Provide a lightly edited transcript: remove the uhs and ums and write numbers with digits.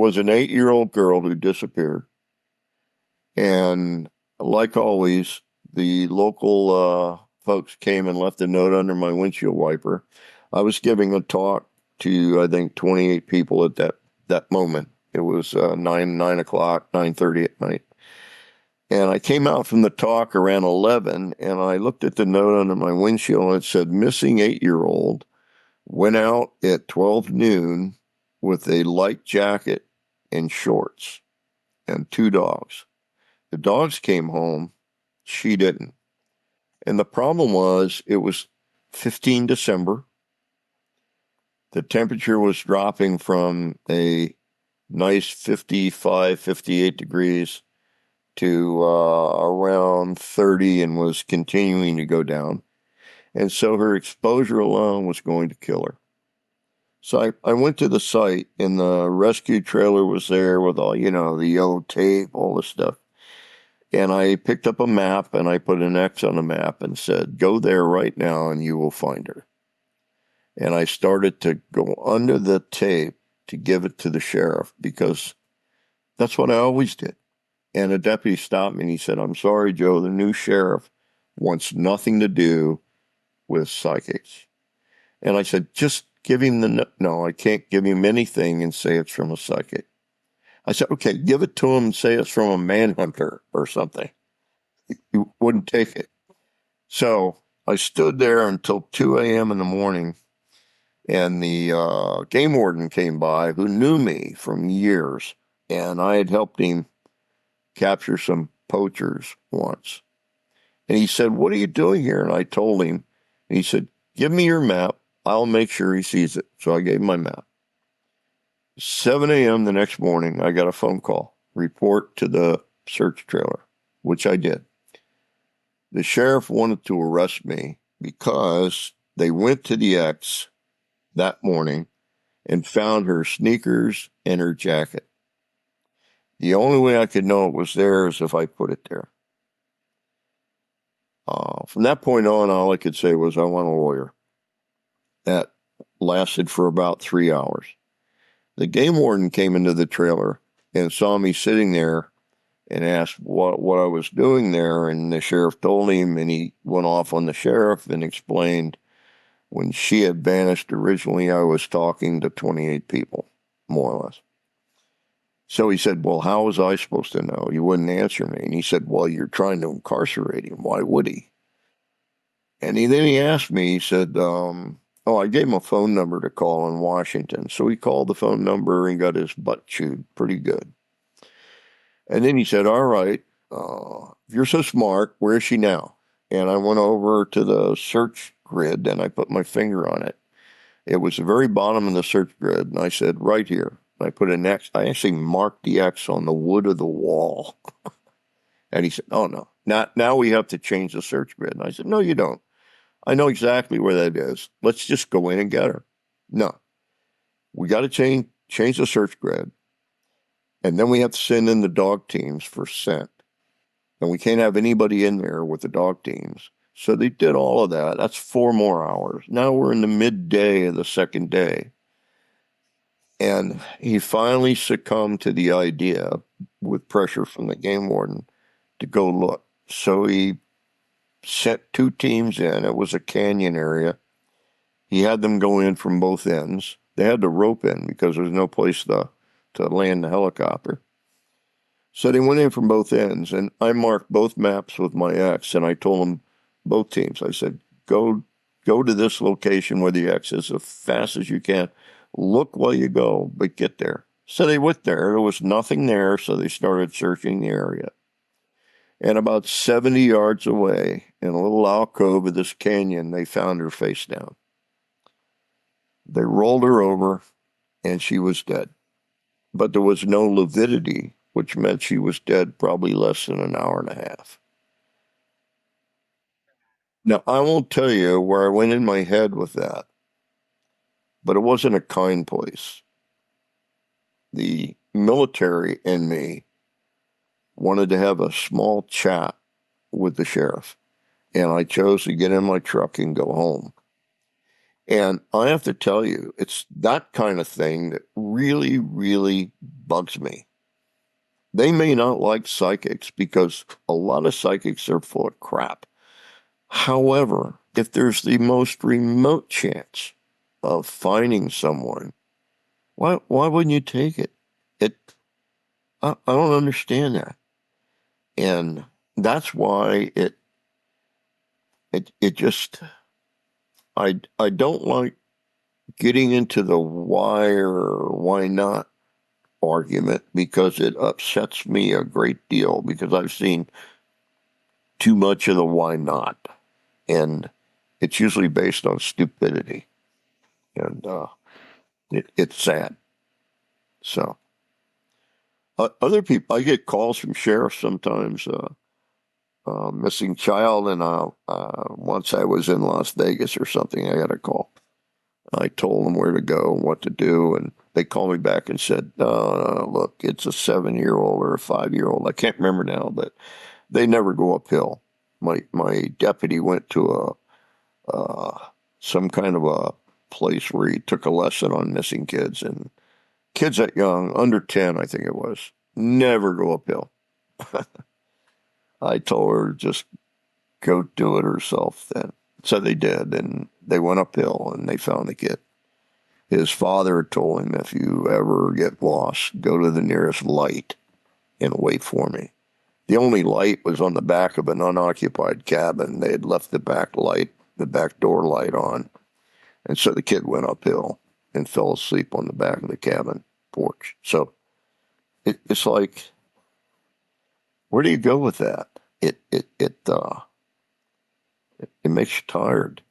was an 8-year-old girl who disappeared. And like always, the local folks came and left a note under my windshield wiper. I was giving a talk to, I think, 28 people at that moment. It was 9 o'clock, 9:30 at night. And I came out from the talk around 11, and I looked at the note under my windshield, and it said, missing 8-year-old, went out at 12 noon with a light jacket and shorts and 2 dogs. The dogs came home. She didn't. And the problem was it was 15 December. The temperature was dropping from a nice 55, 58 degrees to around 30 and was continuing to go down. And so her exposure alone was going to kill her. So I went to the site, and the rescue trailer was there with all, the yellow tape, all this stuff. And I picked up a map, and I put an X on the map and said, go there right now and you will find her. And I started to go under the tape to give it to the sheriff, because that's what I always did. And a deputy stopped me and he said, I'm sorry, Joe, the new sheriff wants nothing to do with psychics. And I said, just give him no, I can't give him anything and say it's from a psychic. I said, okay, give it to him and say it's from a manhunter or something. He wouldn't take it. So I stood there until 2 a.m. in the morning, and the game warden came by, who knew me from years, and I had helped him capture some poachers once. And he said, what are you doing here? And I told him, and he said, give me your map. I'll make sure he sees it. So I gave him my map. 7 a.m. the next morning, I got a phone call. Report to the search trailer, which I did. The sheriff wanted to arrest me because they went to the X that morning and found her sneakers and her jacket. The only way I could know it was there is if I put it there. From that point on, all I could say was, I want a lawyer. That lasted for about 3 hours. The game warden came into the trailer and saw me sitting there and asked what I was doing there. And the sheriff told him, and he went off on the sheriff and explained when she had vanished originally, I was talking to 28 people, more or less. So he said, well, how was I supposed to know? You wouldn't answer me. And he said, well, you're trying to incarcerate him. Why would he? And then he asked me, he said, I gave him a phone number to call in Washington. So he called the phone number and got his butt chewed pretty good. And then he said, all right, if you're so smart, where is she now? And I went over to the search grid and I put my finger on it. It was the very bottom of the search grid. And I said, right here. I put an X. I actually marked the X on the wood of the wall. And he said, oh, no. Now we have to change the search grid. And I said, no, you don't. I know exactly where that is. Let's just go in and get her. No. We got to change the search grid. And then we have to send in the dog teams for scent. And we can't have anybody in there with the dog teams. So they did all of that. That's 4 more hours. Now we're in the midday of the second day. And he finally succumbed to the idea, with pressure from the game warden, to go look. So he sent 2 teams in. It was a canyon area. He had them go in from both ends. They had to rope in because there was no place to land the helicopter. So they went in from both ends, and I marked both maps with my X, and I told them, both teams, I said, go to this location where the X is as fast as you can. Look while you go, but get there. So they went there. There was nothing there, so they started searching the area. And about 70 yards away, in a little alcove of this canyon, they found her face down. They rolled her over, and she was dead. But there was no lividity, which meant she was dead probably less than an hour and a half. Now, I won't tell you where I went in my head with that, but it wasn't a kind place. The military and me wanted to have a small chat with the sheriff, and I chose to get in my truck and go home. And I have to tell you, it's that kind of thing that really, really bugs me. They may not like psychics because a lot of psychics are full of crap. However, if there's the most remote chance of finding someone, why wouldn't you take it? It I don't understand that. And that's why it just I don't like getting into the why or why not argument because it upsets me a great deal because I've seen too much of the why not. And it's usually based on stupidity. And it's sad. So other people, I get calls from sheriffs sometimes, missing child. And once I was in Las Vegas or something, I got a call. I told them where to go and what to do, and they called me back and said, "Look, it's a 7-year-old or a 5-year-old. I can't remember now, but they never go uphill." My deputy went to a some kind of a place where he took a lesson on missing kids, and kids that young, under 10, I think it was, never go uphill. I told her just go do it herself then. So they did, and they went uphill and they found the kid. His father told him, if you ever get lost, go to the nearest light and wait for me. The only light was on the back of an unoccupied cabin. They had left the back light, the back door light on. And so the kid went uphill and fell asleep on the back of the cabin porch. So it's like, where do you go with that? It makes you tired.